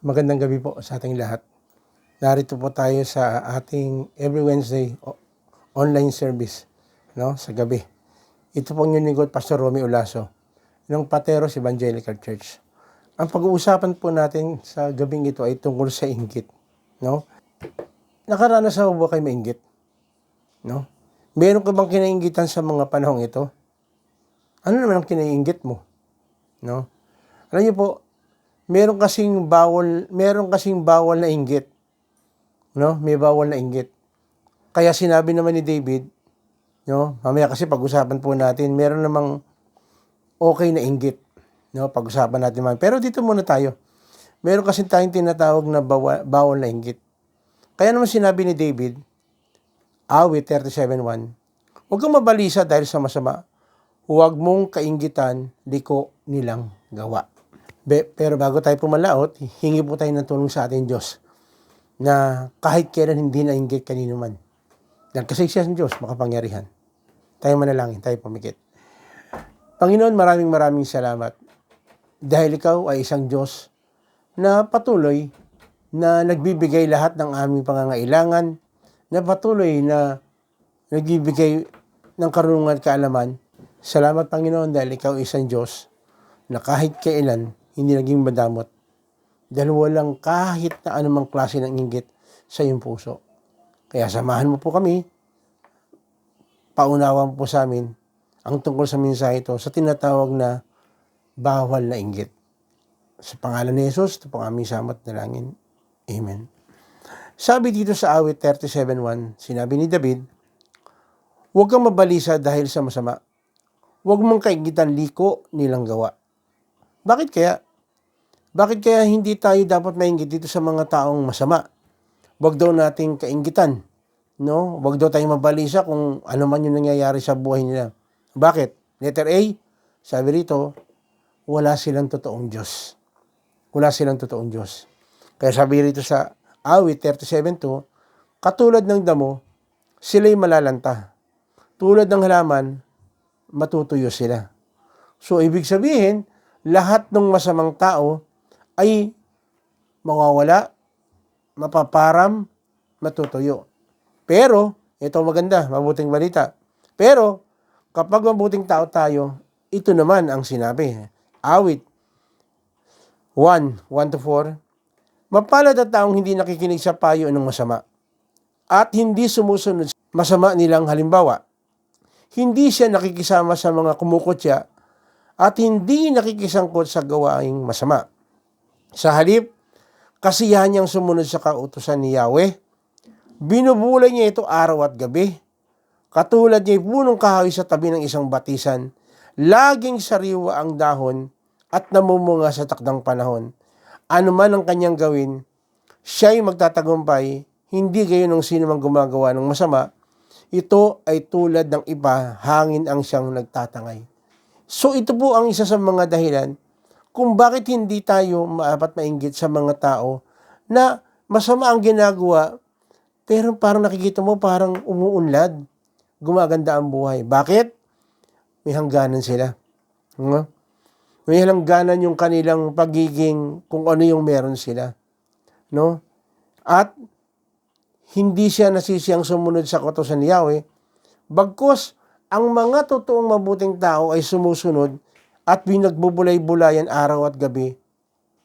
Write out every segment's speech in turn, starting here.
Magandang gabi po sa ating lahat. Narito po tayo sa ating every Wednesday online service, no, sa gabi. Ito pong yung lingkod, Pastor Romy Olaso, ng Pateros Evangelical Church. Ang pag-uusapan po natin sa gabing ito ay tungkol sa inggit, no? Nakaranas na ba kayo mainggit? No? Meron ka bang kinainggitan sa mga panahong ito? Ano naman ang kinainggit mo? No? Alam niyo po, meron kasing bawal na inggit. No? May bawal na inggit. Kaya sinabi naman ni David, no? Mamaya kasi pag-usapan po natin, meron namang okay na inggit. No? Pag-usapan natin man. Pero dito muna tayo. Meron kasi tayong tinatawag na bawal na inggit. Kaya naman sinabi ni David, awit 37:1, huwag kang mabalisa dahil sa masama. Huwag mong kainggitan, liko nilang gawa. Pero bago tayo pumalaot, hingi po tayo ng tulong sa ating Diyos na kahit kailan hindi nainggit kanino man. Dahil kasi siya ang Diyos, makapangyarihan. Tayo manalangin, tayo pumikit. Panginoon, maraming salamat. Dahil ikaw ay isang Diyos na patuloy na nagbibigay lahat ng aming pangangailangan, na patuloy na nagbibigay ng karunungan at kaalaman. Salamat, Panginoon, dahil ikaw ay isang Diyos na kahit kailan hindi naging madamot. Dahil walang kahit na anumang klase ng inggit sa iyong puso. Kaya samahan mo po kami, paunawan po sa amin ang tungkol sa mensahe ito sa tinatawag na bawal na inggit. Sa pangalan ni Jesus, ito pong aming samat na langin. Amen. Sabi dito sa awit 37:1, sinabi ni David, huwag kang mabalisa dahil sa masama. Huwag mong kainggitan, liko nilang gawa. Bakit kaya? Bakit kaya hindi tayo dapat mainggit dito sa mga taong masama? Huwag daw nating kainggitan. No? Huwag daw tayong mabalisa kung ano man yung nangyayari sa buhay nila. Bakit? Letter A, sabi rito, wala silang totoong Diyos. Wala silang totoong Diyos. Kaya sabi rito sa awit 37:2, katulad ng damo, sila'y malalanta. Tulad ng halaman, matutuyo sila. So, ibig sabihin, lahat ng masamang tao ay mawawala, mapaparam, matutuyo. Pero, ito maganda, mabuting balita. Pero, kapag mabuting tao tayo, ito naman ang sinabi. Awit 1:1-4, mapalad ang taong hindi nakikinig sa payo ng masama at hindi sumusunod sa masama nilang halimbawa. Hindi siya nakikisama sa mga kumukutya at hindi nakikisangkot sa gawaing masama. Sa halip, kasiyahan niyang sumunod sa kautusan ni Yahweh. Binubulay niya ito araw at gabi. Katulad niya punong kahoy sa tabi ng isang batisan. Laging sariwa ang dahon at namumunga sa takdang panahon. Ano man ang kanyang gawin, siya'y magtatagumpay. Hindi gayon ng sino mang gumagawa ng masama. Ito ay tulad ng iba, hangin ang siyang nagtatangay. So ito po ang isa sa mga dahilan kung bakit hindi tayo dapat mainggit sa mga tao na masama ang ginagawa, pero parang nakikita mo parang umuunlad, gumaganda ang buhay. Bakit? May hangganan sila. May hangganan yung kanilang pagiging kung ano yung meron sila. No? At hindi siya nasisiyang sumunod sa kautusan ni Yahweh, bagkus ang mga totoong mabuting tao ay sumusunod at pinagbubulay-bulayan araw at gabi.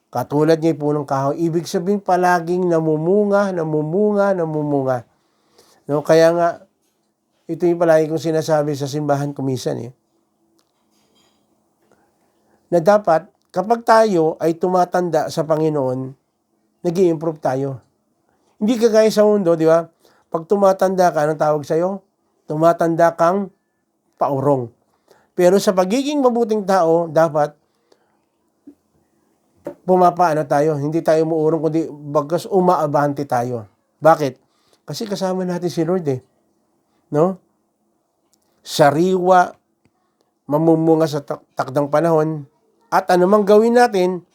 Katulad niya punong kahoy. Ibig sabihin palaging namumunga. No? Kaya nga, ito yung palagi kong sinasabi sa simbahan kumisan. Na dapat, kapag tayo ay tumatanda sa Panginoon, nag-i-improve tayo. Hindi kagaya sa mundo, di ba? Pag tumatanda ka, anong tawag sa'yo? Tumatanda kang paurong. Pero sa pagiging mabuting tao, dapat pumapaano tayo. Hindi tayo umuurong, kundi bagkas umaabante tayo. Bakit? Kasi kasama natin si Lord No? Sariwa, mamumunga sa takdang panahon, at anumang gawin natin,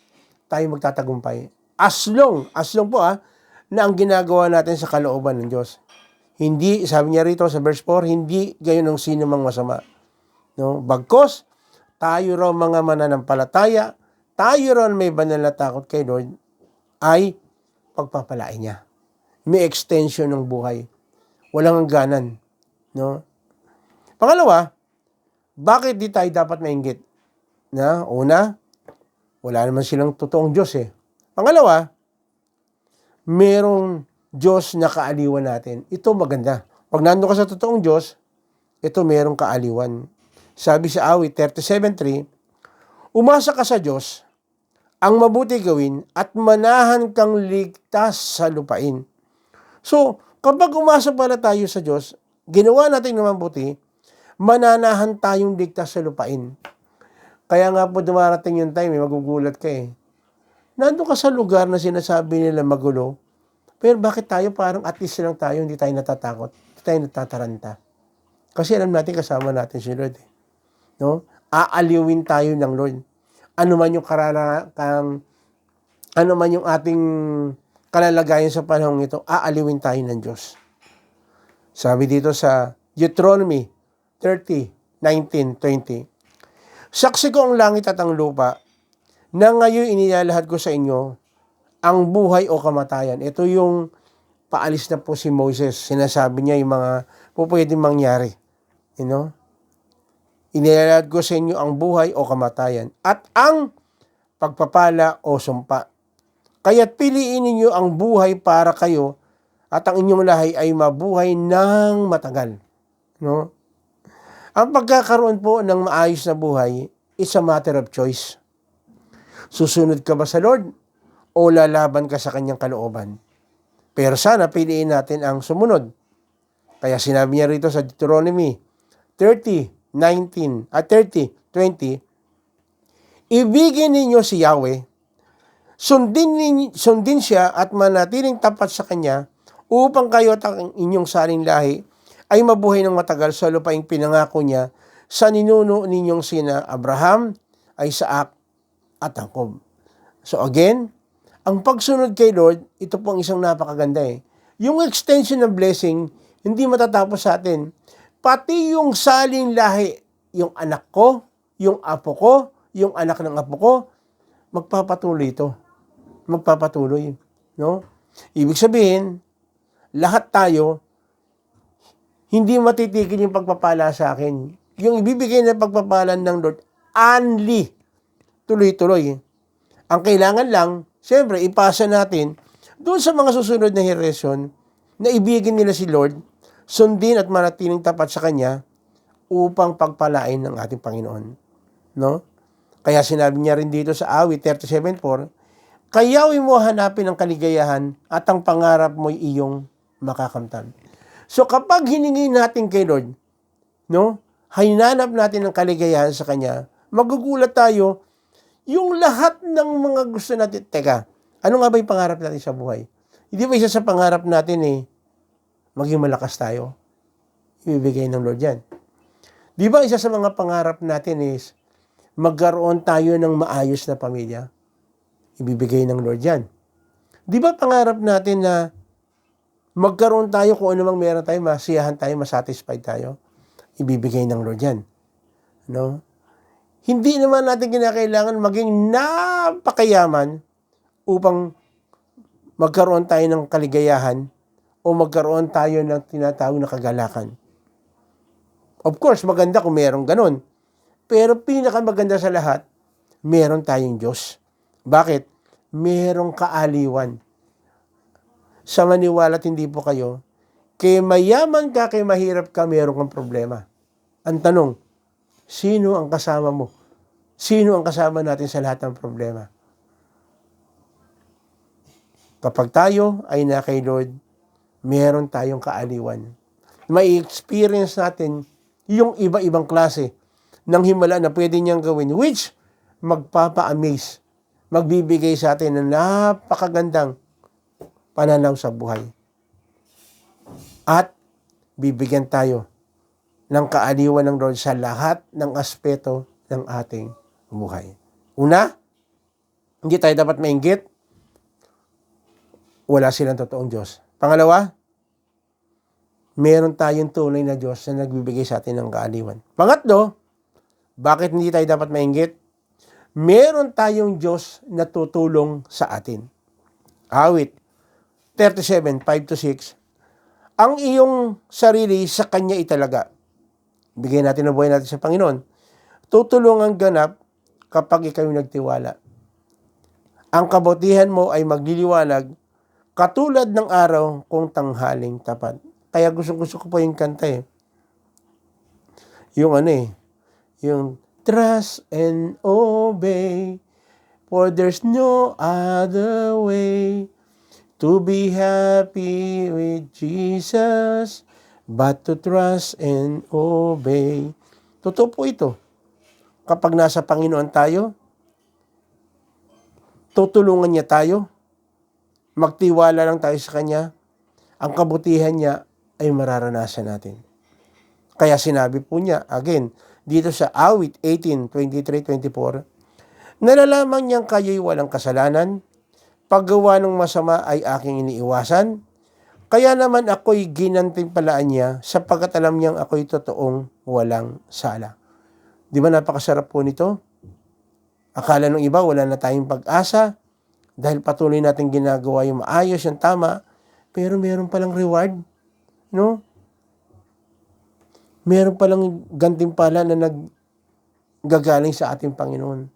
tayo magtatagumpay. As long po na ang ginagawa natin sa kalooban ng Diyos. Hindi, sabi niya rito sa verse 4, hindi gayon ng sino mang masama. No? Bagkos, tayo raw mga mananampalataya, tayo raw may banal na takot kay Lord, ay pagpapalain niya. May extension ng buhay. Walang hangganan. No? Pangalawa, bakit di tayo dapat mainggit? Una, wala naman silang totoong Diyos eh. Pangalawa, merong Diyos na kaaliwan natin. Ito maganda. Pag nandun ka sa totoong Diyos, ito merong kaaliwan. Sabi sa awit 37:3, umasa ka sa Diyos, ang mabuti gawin at manahan kang ligtas sa lupain. So, kapag umasa pala tayo sa Diyos, ginawa natin ng mabuti, mananahan tayong ligtas sa lupain. Kaya nga po dumarating yung time, magugulat ka eh. Nandun ka sa lugar na sinasabi nila magulo, pero bakit tayo parang at least lang tayo, hindi tayo natatakot, hindi tayo natataranta. Kasi alam natin kasama natin si Lord eh. No? Aaliwin tayo ng Lord. Ano man yung ating kalalagayan sa panahon ito, aaliwin tayo ng Diyos. Sabi dito sa Deuteronomy 30:19-20, saksi ko ang langit at ang lupa na ngayon inilalahad ko sa inyo ang buhay o kamatayan. Ito yung paalis na po si Moses. Sinasabi niya yung mga pwedeng mangyari. You know? Inilalahad ko sa inyo ang buhay o kamatayan at ang pagpapala o sumpa. Kaya't piliin ninyo ang buhay para kayo at ang inyong lahi ay mabuhay ng matagal. No? Ang pagkakaroon po ng maayos na buhay is a matter of choice. Susunod ka ba sa Lord o lalaban ka sa kanyang kalooban? Pero sana piliin natin ang sumunod. Kaya sinabi niya rito sa Deuteronomy 30:20, ibigin ninyo si Yahweh, sundin siya at manatiling tapat sa kanya upang kayo at ang inyong saring lahi ay mabuhay ng matagal sa lupaing pinangako niya sa ninuno ninyong sina Abraham, Isaac at Jacob. So again, ang pagsunod kay Lord, ito po ang isang napakaganda eh. Yung extension ng blessing, hindi matatapos sa atin. Pati yung saling lahi, yung anak ko, yung apo ko, yung anak ng apo ko, magpapatuloy ito. Magpapatuloy. No? Ibig sabihin, lahat tayo, hindi matitigil yung pagpapala sa akin. Yung ibibigay na pagpapala ng Lord, only, tuloy-tuloy. Ang kailangan lang, siyempre, ipasa natin doon sa mga susunod na henerasyon na ibigin nila si Lord, sundin at manatiling tapat sa Kanya upang pagpalain ng ating Panginoon. No? Kaya sinabi niya rin dito sa awit 37:4, kayaw mo hanapin ang kaligayahan at ang pangarap mo'y iyong makakamtan. So kapag hiningi natin kay Lord, no, hinanap natin ang kaligayahan sa Kanya, magugulat tayo, yung lahat ng mga gusto natin, teka, ano nga ba yung pangarap natin sa buhay? Hindi ba isa sa pangarap natin maging malakas tayo? Ibibigay ng Lord yan. Di ba isa sa mga pangarap natin is magkaroon tayo ng maayos na pamilya? Ibibigay ng Lord yan. Di ba pangarap natin na magkaroon tayo kung ano mang meron tayo, masiyahan tayo, masatisfied tayo? Ibibigay ng Lord yan. No? Hindi naman natin kinakailangan maging napakayaman upang magkaroon tayo ng kaligayahan o magkaroon tayo ng tinatawag na kagalakan. Of course, maganda kung meron ganun. Pero pinakamaganda sa lahat, meron tayong Diyos. Bakit? Merong kaaliwan. Sa maniwala at hindi po kayo, kay mayaman ka, kay mahirap ka, meron kang problema. Ang tanong, sino ang kasama mo? Sino ang kasama natin sa lahat ng problema? Kapag tayo ay na kay Lord, meron tayong kaaliwan. May experience natin yung iba-ibang klase ng himala na pwede niyang gawin, which magpapa-amaze, magbibigay sa atin ng napakagandang pananaw sa buhay. At bibigyan tayo ng kaaliwan ng Lord sa lahat ng aspeto ng ating buhay. Una, hindi tayo dapat mainggit. Wala silang totoong Diyos. Pangalawa, meron tayong tunay na Diyos na nagbibigay sa atin ng kaaliwan. Pangatlo, bakit hindi tayo dapat mainggit? Meron tayong Diyos na tutulong sa atin. Awit 37, 5-6. Ang iyong sarili sa Kanya italaga. Bigyan natin ang buhay natin sa Panginoon. Tutulungan ganap kapag ikaw nagtiwala. Ang kabutihan mo ay magliliwanag katulad ng araw kung tanghaling tapat. Kaya gusto ko po yung kanta eh. Yung yung trust and obey, for there's no other way to be happy with Jesus, but to trust and obey. Totoo po ito. Kapag nasa Panginoon tayo, tutulungan niya tayo, magtiwala lang tayo sa Kanya, ang kabutihan niya ay mararanasan natin. Kaya sinabi po niya, again, dito sa Awit 18:23-24, nalalaman niyang kayo'y walang kasalanan, paggawa ng masama ay aking iniiwasan, kaya naman ako'y ginantimpalaan niya sapagkat alam niyang ako'y totoong walang sala. Di ba napakasarap po nito? Akala ng iba wala na tayong pag-asa dahil patuloy natin ginagawa yung maayos, yung tama, pero meron palang reward, no? Meron palang gantimpala na naggagaling sa ating Panginoon.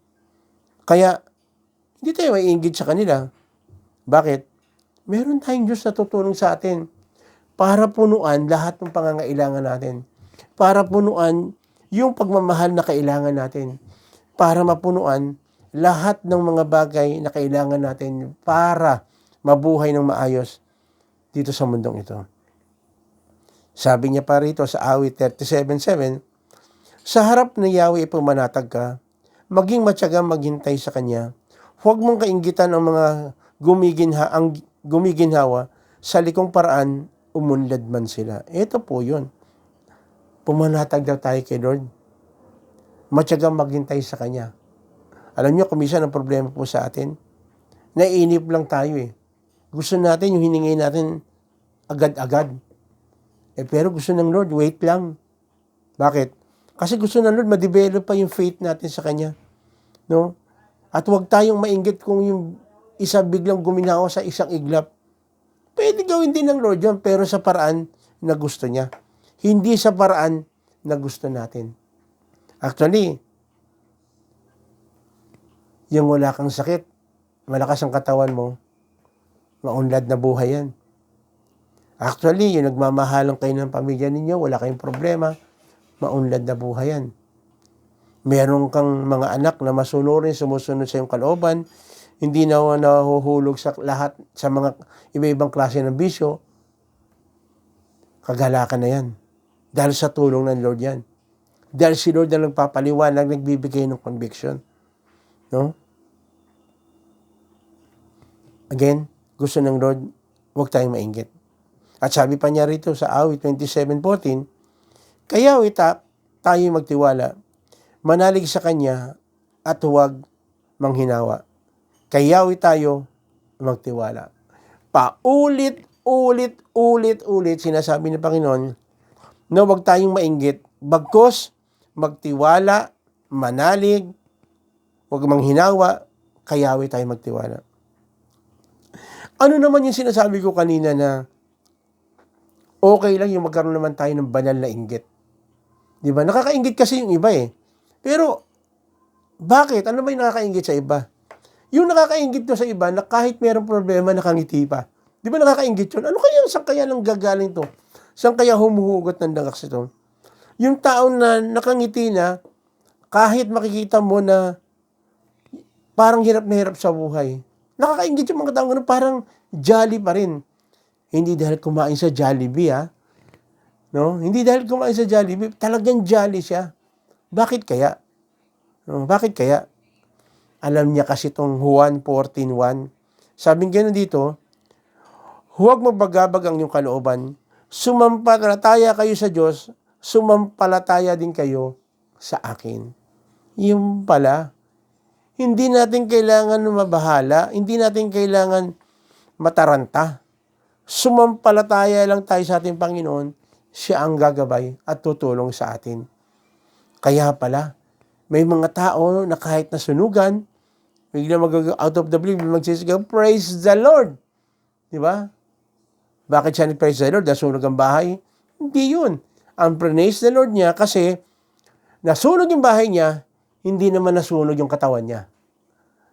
Kaya, hindi tayo maiinggit sa kanila. Bakit? Meron tayong Diyos na tutulong sa atin para punuan lahat ng pangangailangan natin. Para punuan yung pagmamahal na kailangan natin. Para mapunuan lahat ng mga bagay na kailangan natin para mabuhay ng maayos dito sa mundong ito. Sabi niya pa rito sa Awit 37:7, sa harap ni Yahweh pumanatag ka, maging matyagang maghintay sa Kanya. Huwag mong kainggitan ang mga gumiginhawa, sa likong paraan, umunlad man sila. Ito po yun. Pumanatag daw tayo kay Lord. Matyagang maghintay sa Kanya. Alam niyo, kuminsan ang problema po sa atin, naiinip lang tayo eh. Gusto natin yung hiningi natin agad-agad. Pero gusto ng Lord, wait lang. Bakit? Kasi gusto ng Lord, ma-develop pa yung faith natin sa Kanya. No? At huwag tayong mainggit kung yung isa biglang guminawa sa isang iglap. Pwede gawin din ng Lord yun, pero sa paraan na gusto niya. Hindi sa paraan na gusto natin. Actually, yung wala kang sakit, malakas ang katawan mo, maunlad na buhay yan. Actually, yung nagmamahalan kayo ng pamilya ninyo, wala kayong problema, maunlad na buhay yan. Meron kang mga anak na masunurin, sumusunod sa iyong kalooban, hindi na nahuhulog sa lahat sa mga iba-ibang klase ng bisyo, kagalakan na yan. Dahil sa tulong ng Lord yan. Dahil si Lord na nagpapaliwanag, nagbibigay ng conviction. No? Again, gusto ng Lord, huwag tayong mainggit. At sabi pa niya rito sa Awit 27:14, kaya tayo magtiwala, manalig sa Kanya, at huwag manghinawa. Kaya tayo magtiwala. Paulit-ulit sinasabi ng Panginoon na huwag tayong mainggit, bagkus magtiwala, manalig, huwag manghinawa, kaya tayo magtiwala. Ano naman yung sinasabi ko kanina na okay lang yung magkaroon naman tayo ng banal na inggit. Di ba? Nakakainggit kasi yung iba eh. Pero, bakit? Ano ba yung nakakainggit sa iba? Yung nakakainggit sa iba na kahit mayroong problema, nakangiti pa. Di ba nakakainggit yun? Ano kaya, saan kaya nang gagaling to? Saan kaya humuhugot ng dangaks ito? Yung tao na nakangiti na, kahit makikita mo na parang hirap na hirap sa buhay. Nakakainggit yung mga tao na parang jolly pa rin. Hindi dahil kumain sa Jollibee, no? Hindi dahil kumain sa Jollibee, talagang jolly siya. Bakit kaya? No? Bakit kaya? Alam niya kasi itong Juan 14:1. Sabing gano'n dito, huwag magbagabag ang iyong kalooban. Sumampalataya kayo sa Diyos, sumampalataya din kayo sa akin. Yung pala, hindi natin kailangan mabahala, hindi natin kailangan mataranta. Sumampalataya lang tayo sa ating Panginoon, siya ang gagabay at tutulong sa atin. Kaya pala, may mga tao na kahit nasunugan, bigla out of the blue, magsisigaw, praise the Lord. Di ba? Bakit siya ni-praise the Lord? Nasunog ang bahay? Hindi yun. Ang praise the Lord niya kasi nasunog yung bahay niya, hindi naman nasunog yung katawan niya.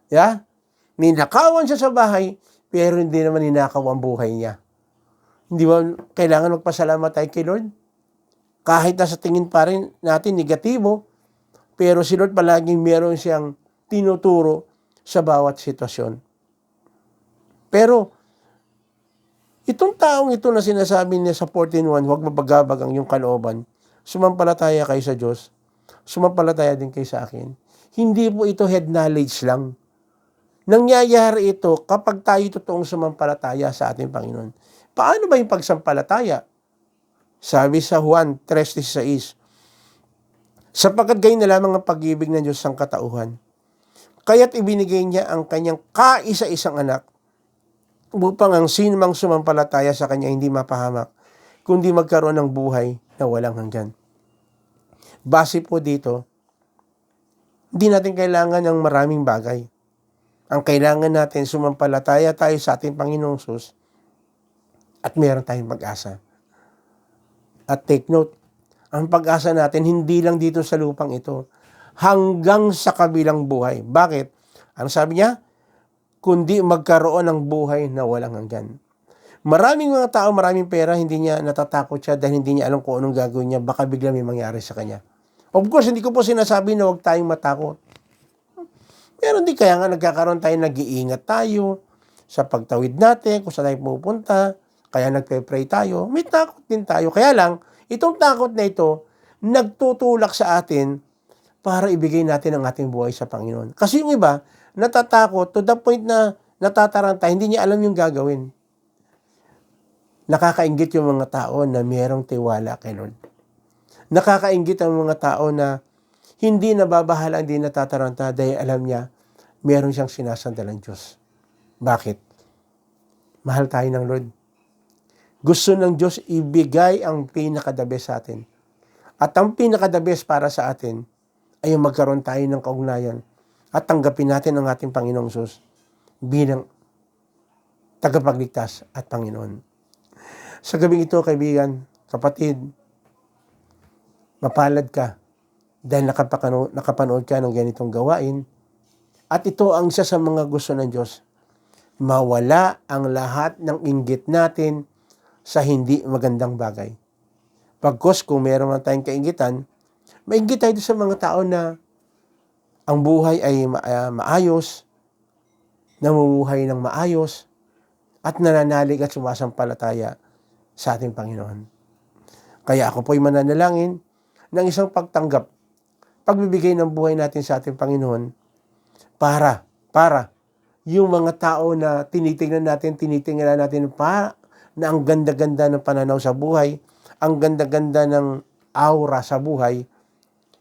Yeah? Ninakawan siya sa bahay, pero hindi naman ninakaw ang buhay niya. Hindi ba kailangan magpasalamat tayo kay Lord? Kahit na sa tingin pa rin natin negatibo, pero si Lord palaging meron siyang tinuturo sa bawat sitwasyon. Pero, itong taong ito na sinasabi niya sa 14:1, huwag mabagabag ang iyong kalooban, sumampalataya kayo sa Diyos, sumampalataya din kayo sa akin. Hindi po ito head knowledge lang. Nangyayari ito kapag tayo totoong sumampalataya sa ating Panginoon. Paano ba yung pagsampalataya? Sabi sa Juan 3:16, sapagkat gayon na lamang ang pag-ibig ng Diyos ang katauhan, kaya't ibinigay niya ang kanyang kaisa-isang anak, upang ang sinumang sumampalataya sa kanya hindi mapahamak, kundi magkaroon ng buhay na walang hanggan. Base po dito, hindi natin kailangan ng maraming bagay. Ang kailangan natin, sumampalataya tayo sa ating Panginoong Hesus at meron tayong pag-asa. At take note, ang pag-asa natin hindi lang dito sa lupang ito, hanggang sa kabilang buhay. Bakit? Ang sabi niya, kundi magkaroon ng buhay na walang hanggan. Maraming mga tao, maraming pera, hindi niya natatakot siya dahil hindi niya alam kung anong gagawin niya, baka bigla may mangyari sa kanya. Of course, hindi ko po sinasabi na huwag tayong matakot. Pero hindi, kaya nga nagkakaroon tayo, nag-iingat tayo sa pagtawid natin, kung saan tayo pupunta, kaya nagpe-pray tayo, may takot din tayo. Kaya lang, itong takot na ito, nagtutulak sa atin para ibigay natin ang ating buhay sa Panginoon. Kasi yung iba, natatakot to the point na natataranta, hindi niya alam yung gagawin. Nakakainggit yung mga tao na mayroong tiwala kay Lord. Nakakainggit ang mga tao na hindi nababahala, hindi natataranta dahil alam niya, meron siyang sinasandalang Diyos. Bakit? Mahal tayo ng Lord. Gusto ng Diyos ibigay ang pinaka-the best sa atin. At ang pinaka-the best para sa atin ay yung magkaroon tayo ng kaugnayan at tanggapin natin ang ating Panginoong Hesus bilang tagapagligtas at Panginoon. Sa gabing ito, kaibigan, kapatid, mapalad ka dahil nakapanood ka ng ganitong gawain. At ito ang isa sa mga gusto ng Diyos. Mawala ang lahat ng inggit natin sa hindi magandang bagay. Pagkos kung meron man tayong kainggitan, mainggit tayo sa mga tao na ang buhay ay maayos, namumuhay ng maayos, at nananalig at sumasampalataya sa ating Panginoon. Kaya ako po'y mananalangin ng isang pagtanggap, pagbibigay ng buhay natin sa ating Panginoon para yung mga tao na tinitingnan natin na ang ganda-ganda ng pananaw sa buhay, ang ganda-ganda ng aura sa buhay,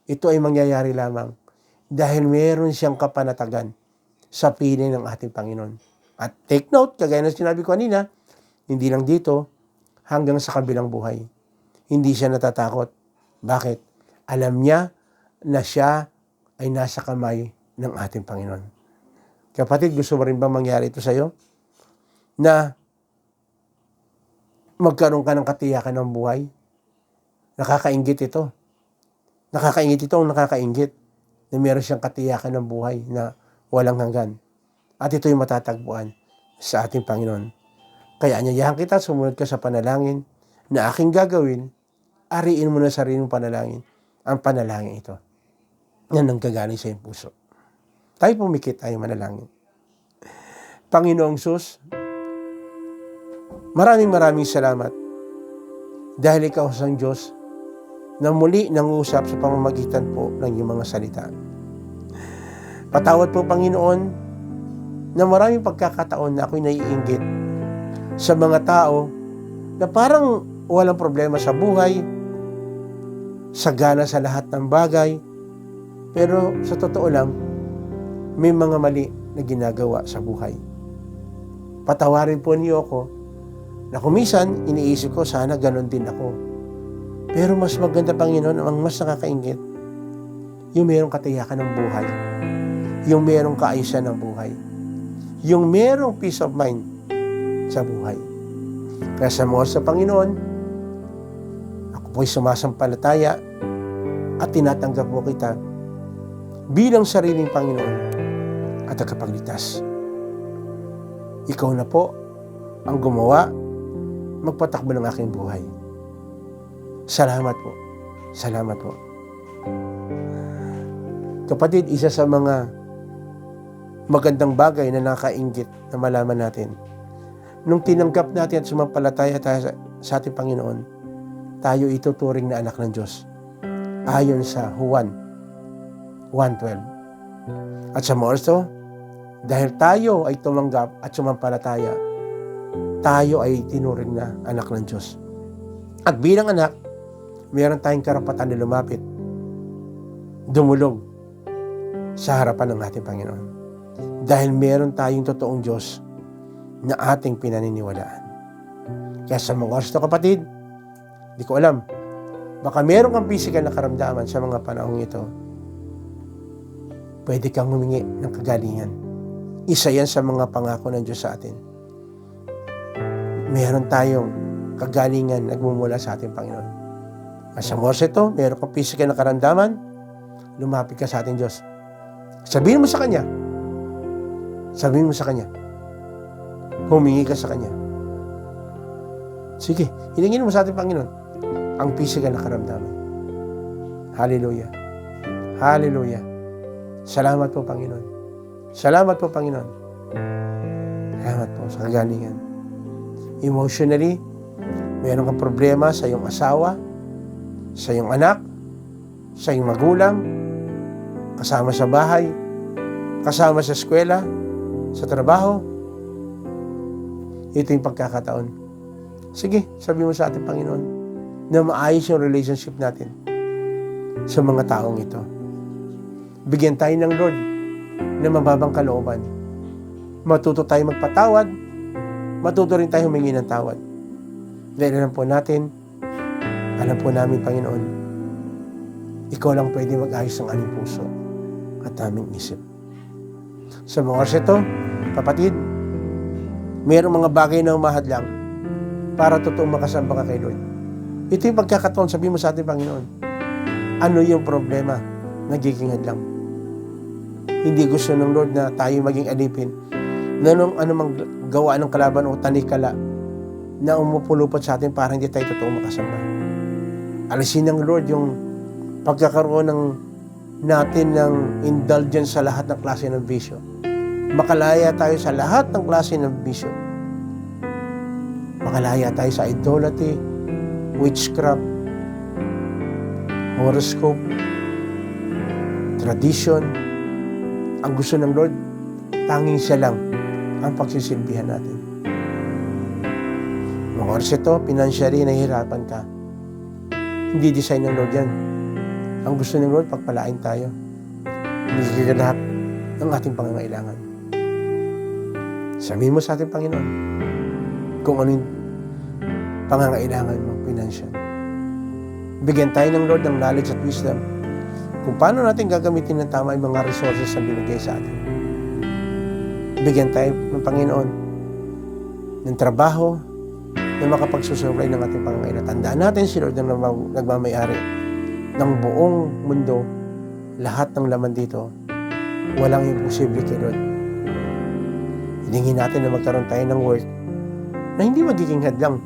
ito ay mangyayari lamang dahil meron siyang kapanatagan sa piling ng ating Panginoon. At take note, kagaya ng sinabi ko kanina, hindi lang dito, hanggang sa kabilang buhay. Hindi siya natatakot. Bakit? Alam niya na siya ay nasa kamay ng ating Panginoon. Kapatid, gusto mo rin bang mangyari ito sa iyo? Na magkaroon ka ng katiyakan ng buhay? Nakakainggit ito. Nakakainggit na meron siyang katiyakan ng buhay na walang hanggan. At ito'y matatagpuan sa ating Panginoon. Kaya anyayahan kita, sumunod ka sa panalangin na aking gagawin, ariin mo na sarili mong panalangin, ang panalangin ito na nanggagaling sa iyong puso. Tayo pumikit, tayo manalangin. Panginoong Sus, maraming salamat dahil ikaw ang Diyos na muli nangusap sa pamamagitan po ng iyong mga salita. Patawad po, Panginoon, na maraming pagkakataon na ako'y naiinggit sa mga tao na parang walang problema sa buhay, sagana sa lahat ng bagay, pero sa totoo lang, may mga mali na ginagawa sa buhay. Patawarin po niyo ako na kumisan iniisip ko sana ganon din ako. Pero mas maganda, Panginoon, ang mas nakakainggit, yung merong katiyakan ng buhay, yung merong kaayusan ng buhay, yung merong peace of mind sa buhay. Kaya sa mga sa Panginoon, ako po'y sumasampalataya at tinatanggap mo kita bilang sariling Panginoon at tagapagligtas. Ikaw na po ang gumawa, magpatakbo ng aking buhay. Salamat po. Salamat po. Kapatid, isa sa mga magandang bagay na nakainggit na malaman natin, nung tinanggap natin at sumampalataya tayo sa ating Panginoon, tayo ituturing na anak ng Diyos. Ayon sa Juan 1:12. At sa mga oras to, dahil tayo ay tumanggap at sumampalataya, tayo ay tinuring na anak ng Diyos. At bilang anak, mayroon tayong karapatan na lumapit, dumulog sa harapan ng ating Panginoon. Dahil meron tayong totoong Diyos na ating pinaniniwalaan. Kaya sa mga oras to, kapatid, di ko alam, baka meron kang physical na karamdaman sa mga panahong ito. Pwede kang humingi ng kagalingan. Isa yan sa mga pangako ng Diyos sa atin. Meron tayong kagalingan nagmumula sa ating Panginoon. At sa oras ito, meron kang physical na karamdaman, lumapit ka sa ating Diyos. Sabihin mo sa Kanya. Sabihin mo sa Kanya. Humingi ka sa Kanya. Sige, hilingin mo sa ating Panginoon ang physical na karamdaman. Hallelujah. Hallelujah. Salamat po, Panginoon. Salamat po, Panginoon. Salamat po sa kagalingan. Emotionally, mayroon kang problema sa iyong asawa, sa iyong anak, sa iyong magulang, kasama sa bahay, kasama sa eskwela, sa trabaho. Ito yung pagkakataon. Sige, sabi mo sa ating Panginoon na maayos yung relationship natin sa mga taong ito. Bigyan tayo ng Lord na mababang kalooban. Matuto tayo magpatawad, matuto rin tayo humingi ng tawad. Dahil alam po natin, alam po namin, Panginoon, Ikaw lang pwede mag-ayos ng aming puso at aming isip. Sa mga oras ito, kapatid, mayroong mga bagay na umahadlang para totoong makasamba ka kay Lord. Ito yung pagkakataon, sabi mo sa ating Panginoon, ano yung problema nagiging hadlang? Hindi gusto ng Lord na tayo maging alipin na anumang gawa ng kalaban o tanikala na umupulupot sa atin para hindi tayo totoong makasamba. Alisin ng Lord yung pagkakaroon natin ng indulgence sa lahat ng klase ng bisyo. Makalaya tayo sa lahat ng klase ng bisyo. Makalaya tayo sa idolatry, witchcraft, horoscope, tradition. Ang gusto ng Lord, tanging siya lang ang pagsisilbihan natin. Mga oras ito, financially, nahihirapan ka. Hindi design ng Lord yan. Ang gusto ng Lord, pagpalain tayo. Hindi ka lahat ng ating pangangailangan. Sabihin mo sa ating Panginoon kung ano yung pangangailangan mo, financial. Bigyan tayo ng Lord ng knowledge at wisdom kung paano natin gagamitin ng tama yung mga resources na binigay sa atin. Bigyan tayo ng Panginoon ng trabaho na makapagsusupply ng ating pangangailangan. Tandaan natin si Lord na nagmamayari ng buong mundo, lahat ng laman dito, walang imposible kay Lord. Hilingin natin na magkaroon tayo ng work na hindi magiging hadlang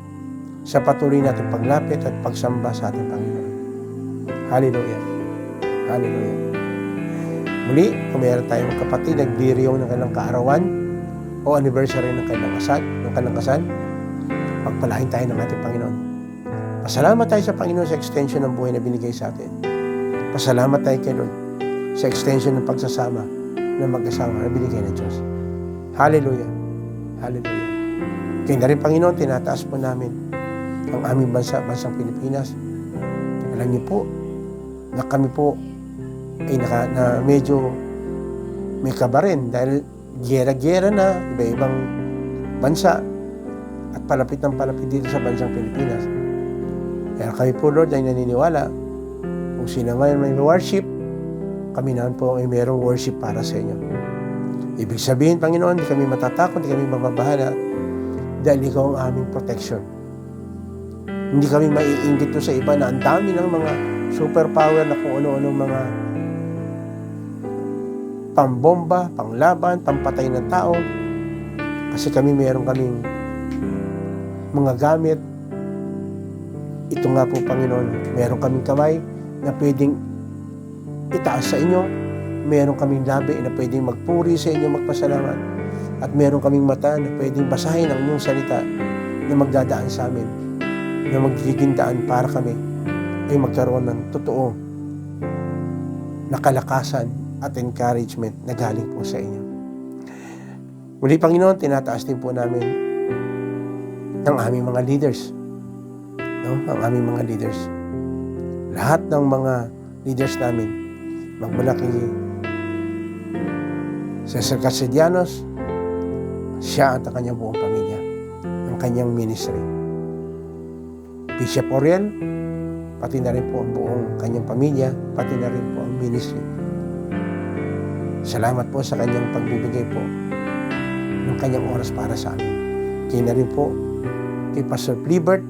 sa patuloy natin paglapit at pagsamba sa ating Panginoon. Hallelujah. Hallelujah. Muli, kung mayroon tayong kapatid, nagdiriyaw ng kanilang kaarawan o anniversary ng kanilang kasal, pagpalain tayo ng ating Panginoon. Pasalamat tayo sa Panginoon sa extension ng buhay na binigay sa atin. Pasalamat tayo kay Lord sa extension ng pagsasama ng mag-asawa na binigay ng Diyos. Hallelujah. Hallelujah. Kaya na rin, Panginoon, tinataas po namin ang aming bansang Pilipinas. Alam niyo po na kami po ay na medyo may kaba rin dahil gera-gera na iba-ibang bansa at palapit ng palapit dito sa bansang Pilipinas. Kaya kami po, Lord, ay naniniwala kung sino ngayon may worship, kami naman po ay mayroong worship para sa inyo. Ibig sabihin, Panginoon, di kami matatakot, di kami mababahala dahil ikaw ang aming protection. Hindi kami maiinggit sa iba na ang dami ng mga superpower na kung ano-ano mga pambomba, panglaban, pampatay ng tao. Kasi meron kaming mga gamit. Ito nga po, Panginoon, meron kaming kamay na pwedeng itaas sa inyo. Meron kaming labi na pwedeng magpuri sa inyo, magpasalamat. At meron kaming mata na pwedeng basahin ang inyong salita na magdadaan sa amin, na magiging daan para kami ay magkaroon ng totoo na kalakasan at encouragement na galing po sa inyo. Muli, Panginoon, tinataas din po namin ng aming mga leaders. Ang aming mga leaders. Lahat ng mga leaders namin, magmula kay Cesar Castellanos, siya at ang kanyang buong pamilya, ang kanyang ministry. Bishop Oriel, pati na rin po ang buong kanyang pamilya, pati na rin po ang ministry. Salamat po sa kanyang pagbibigay po ng kanyang oras para sa amin. Kaya na rin po kay Pastor Plibert,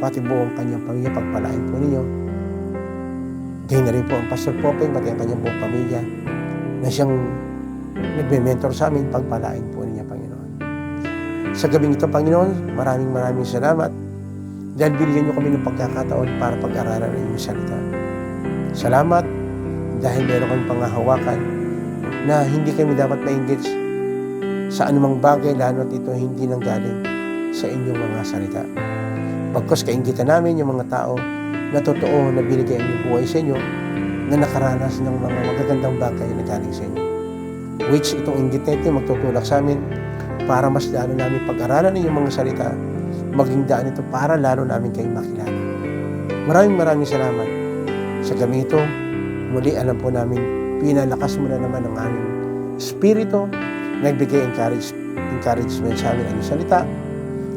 pati buong kanyang pamilya, pagpalain po ninyo. Kaya na rin po ang Pastor Popeng, pati ang kanyang buong pamilya, na siyang nagme-mentor sa amin, pagpalain po ninyo, Panginoon. Sa gabing ito, Panginoon, maraming salamat dahil binigyan niyo kami ng pagkakataon para pag-aralan ng inyong salita. Salamat dahil meron kami pangahawakan na hindi kami dapat ma-engage sa anumang bagay, lalo at ito hindi nanggaling sa inyong mga salita. Pagkos kainggitan namin yung mga tao na totoo na binigay ang buhay sa inyo, na nakaranas ng mga magagandang bagay na galing sa inyo. Which itong inggit na ito magtutulak sa amin para mas lalo namin pag-aralan ng inyong mga salita, maging daan ito para lalo namin kayo makilala. Maraming salamat. Sa gabi ito, muli alam po namin, pinalakas mo na naman ang aming spirito, nagbigay encouragement sa amin ang iyong salita,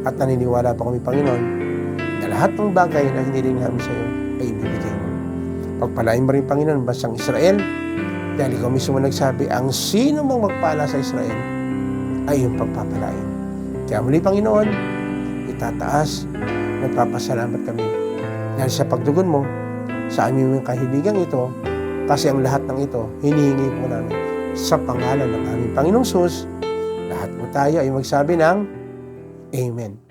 at naniniwala pa kami, Panginoon, na lahat ng bagay na hiniling namin sa iyo ay ibibigay mo. Pagpalain mo rin, Panginoon, bansang Israel, dahil ikaw mismo nagsabi, ang sino mang magpala sa Israel ay iyong pagpapalain. Kaya muli, Panginoon, itataas, nagpapasalamat kami dahil sa pagdugon mo sa aming kahilingang ito, kasi ang lahat ng ito, hinihingi po namin sa pangalan ng aming Panginoong Sus. Lahat po tayo ay magsabi ng Amen.